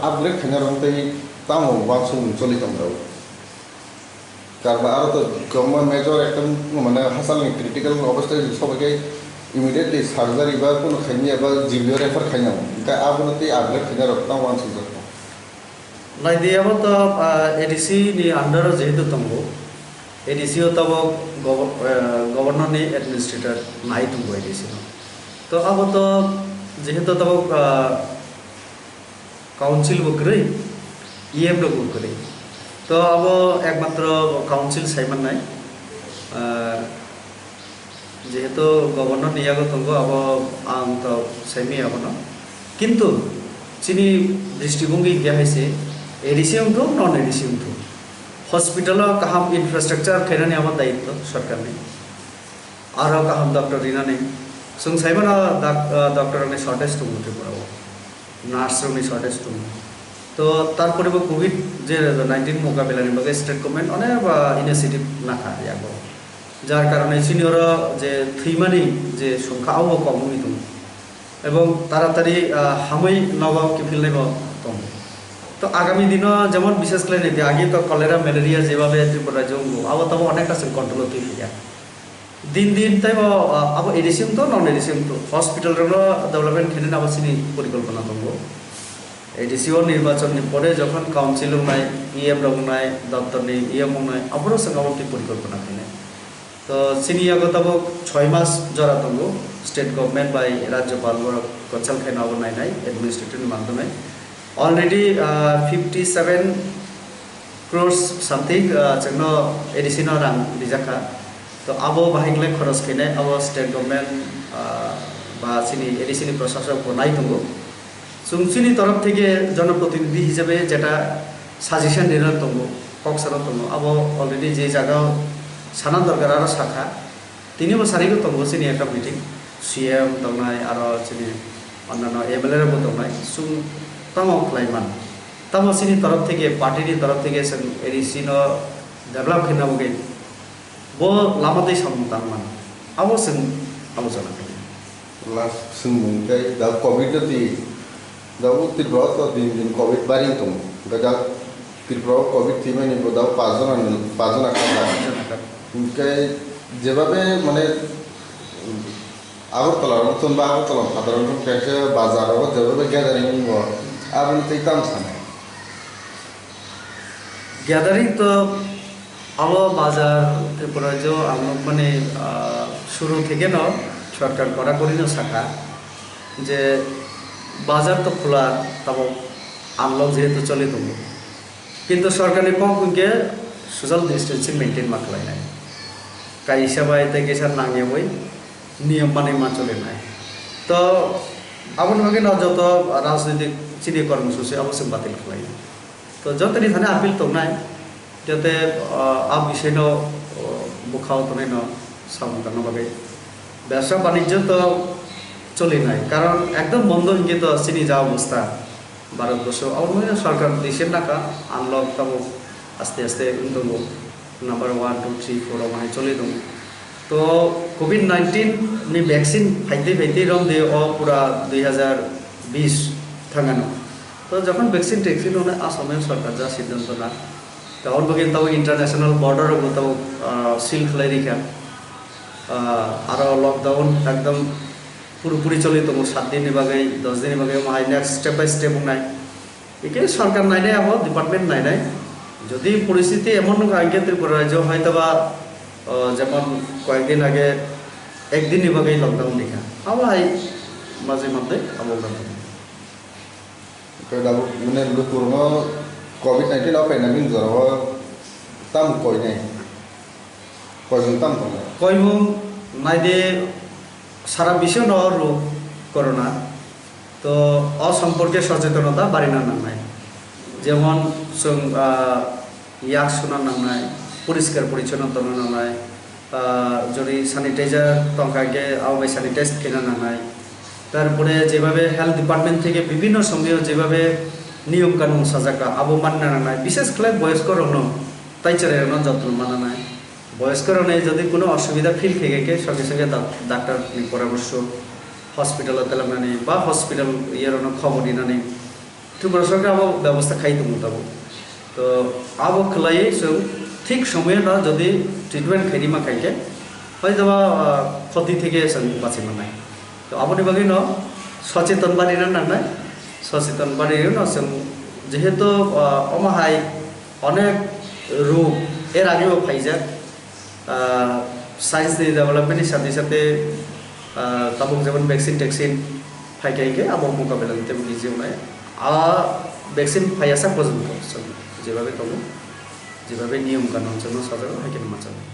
upgrade খাইনারন্তাই তামো বাংসুং চলি তমরাও কারণ আরো তো কম মেজর একটা মানে হাসালনি ক্রিটিক্যাল অবস্থায় সবাইকে ইমিডিয়েটলি সার্জারি বা কোনো খাইনি বা জিবিও রেফার খাইনাও তা আবনতি আপগ্রেড খাইনারত তাম বাংসুং যাবো लाइदियाबो तो एडीसी नि अंडर जेहेतु तंगो एडीसी तब गवर्नर नि एडमिनिस्ट्रेटर नाई तंगो एडीसी तो अब तो जेहेतु तब काउंसिल बकरे ईएम लोग बकरे तो अब एकमात्र काउंसिल साइमन नाई जेहेतु गवर्नर नियागो तंगो अब आं तो साइमी अब न किंतु चिनी दृष्टिभंगी क्या है से एडीसी उनको नॉन एडीसी उनको हॉस्पिटल का हम इंफ्रास्ट्रक्चर खेलने हमारा दायित्व सरकार ने आरो का हम डॉक्टर रिना ने संसाइबन डॉक्टर ने शॉर्टेज तो मुझे पड़ा नार्स ने शॉर्टेज तो तो तारपरे वो कोविड जे 19 मोकाबिला ने बगे स्टेट गवर्नमेंट अनेक इनिशिएटिव ना खा यागो जार कारण सिनियर जे थीमानी जे संख्या आवो कमुनी तुम एवं तारातारी हामै नगाव की फिल्ड में तुम तो आगामी दिन जेमन विशेष कर नहीं आगे तो कलेरा मेलेरिया जेबाबे त्रिपुरा जो अब तब अनेक कंट्रोल होती है दिन दिन तब अब एडिसिम तो नॉन एडिसिम तो हॉस्पिटल डेवलपमेंट खेने अब सिनी परिकल्पना दंगो एडिसिओ निर्वाचन परे जखन काउंसिल नाय ईएम रंगनाय दफ्तर नि ईएम नाय अबरो संगामति परिकल्पना खेने तो सिनी आगो तब 6 मास जरा दंगो स्टेट गवर्नमेंट बाय राज्यपाल कचल खेना अब नाय एडमिनिस्ट्रेटिव माध्यमे already 57 crores something जोंनो एडिशनल रां दिजाखा तो अब बाहायले खरच खेने अब स्टेट गवर्नमेंट बा सिनी एडिशनल प्रशासन को नाय दंगो सुंसिनी तरफ থেকে जनप्रतिनिधि हिसाबै जेटा साजेशन दिना दंगो कक्सर दंगो अब अलरेडी जे जागा साना दरकार आरो शाखा तिनि बसारिको दंगो सिनी एक मीटिं सीएम दंनाय आरो सिनी अन्नानो एमएलए रो दंनाय सुं तमाम क्लाइमान तब सिनी तरफ থেকে पार्टी तरफ থেকে एडीसी नो डेभलप खेना बगे बो लामादै सामतां मान अब जों आलोचना खालामो लास्ट जों मुंगाय दा कोविड ति दा त्रिपुरा तो दिन कोविड बारिं दं दा त्रिपुरा कोविड थि माने दा पाजन आखा मुंगाय जेबाबे माने আগরতলা নতুন বা আগরতলা সাধারণত कैसे बाजाराव जेबाबे गैदरिंग अब तम साने गैदरिंग तो अब बाजार त्रिपुरा जो हम लोग मैंने शुरू थे न सरकार कड़ा करी न शाखा जे बाजार तो खुला तब हम लोग जेहेतु चले तुम किंतु सरकार ने कम के सोशल डिस्टेंसिंग मेंटेन मा खालायनाय का हिसाबै तैकेसार नांगे वै नियम माने मा चले नाय तो अब नगे न जत राजनीतिक चिनी कर्मसूची अवश्य बातिल खालायो तो जतनी थाने आपिल तो नाय जते आ विषय न बुखाव तो न सामदान बगे व्यवसा वाणिज्य तो चले नाय कारण एकदम बंद हिंगे तो चिनी जा अवस्था भारतवर्ष अब सरकार देशेर नाका आनलक तब आस्ते आस्ते दंग नम्बर 1 2 3 4 माने चले दं तो कोविड-19 नि वैक्सीन फाइते रम दे पूरा 2020 थांगानो तो जखन वैक्सीन टेक्सीन होने आसाम सरकार जा सिद्धांत ना तहन बगे तब इंटरनेशनल बॉर्डर तब सील खाई रखा और लकडाउन एकदम पुरोपुरी चले तो 7 दिन बागे 10 दिन बागे माहाय नेक्स्ट स्टेप बाय स्टेप नाय एके सरकार नाय अब डिपार्टमेंट नाय जदि परिस्थिति एमन आगे त्रिपुरा राज्य हयतोबा जेमन कয়েকদিন आगे एक दिन बागे लकडाउन देखा अब माजे मध्य अब kalau mana lukurma COVID-19 apa yang namin zarawa tam koi nih tam koi mung naide সারা বিশ্ব রোগ করোনা তো অসম্পর্কে সচেতনতা বাড়ি না নামায় যেমন ইয়াক শোনা নামায় পরিষ্কার পরিচ্ছন্নতা নামায় যদি স্যানিটাইজার টঙ্কাকে আওয়ামী স্যানিটাইজ কেনা নামায় তারপরে যেভাবে হেলথ ডিপার্টমেন্ট থেকে বিভিন্ন সময় যেভাবে নিয়ম কানুন সাজাকা আবো মান্না নামায় বিশেষ করে বয়স্ক রণ তাইচারে যত্ন মানা নাই বয়স্ক রণে যদি কোনো অসুবিধা ফিল থেকে সঙ্গে সঙ্গে ডাক্তার পরামর্শ হসপিটাল তেলাঙ্গানি বা হসপিটাল ইয়ের খবর নিনানি त्रिपुरा सरकार अब व्यवस्था खाई दङ तब तो अब खलायै जों ঠিক সময়ে না যদি ট্রিটমেন্ট খাইদিমা খাইকে হয়তো ক্ষতি থেকে जों বাঁচিनो हानाय তো আপনি বাকি ন সচেতন বাড়িनो नांनाय সচেতন বাড়িनो न जों যেহেতু অমাহাই অনেক রোগ এর আগেও ফাইজাক সায়েন্সनि डेभेलपमेन्टनि साथे साथे তাবক যেমন ভ্যাকসিন টেক্সিন ফাইকাইকে আবো মোকাবেলা দিতে বুঝিওনাय ভ্যাকসিন ফাইয়াসা পর্যন্ত যেভাবে তবু যেভাবে নিয়ম কানুন জন্য সাজানো হয় কেন মাচানো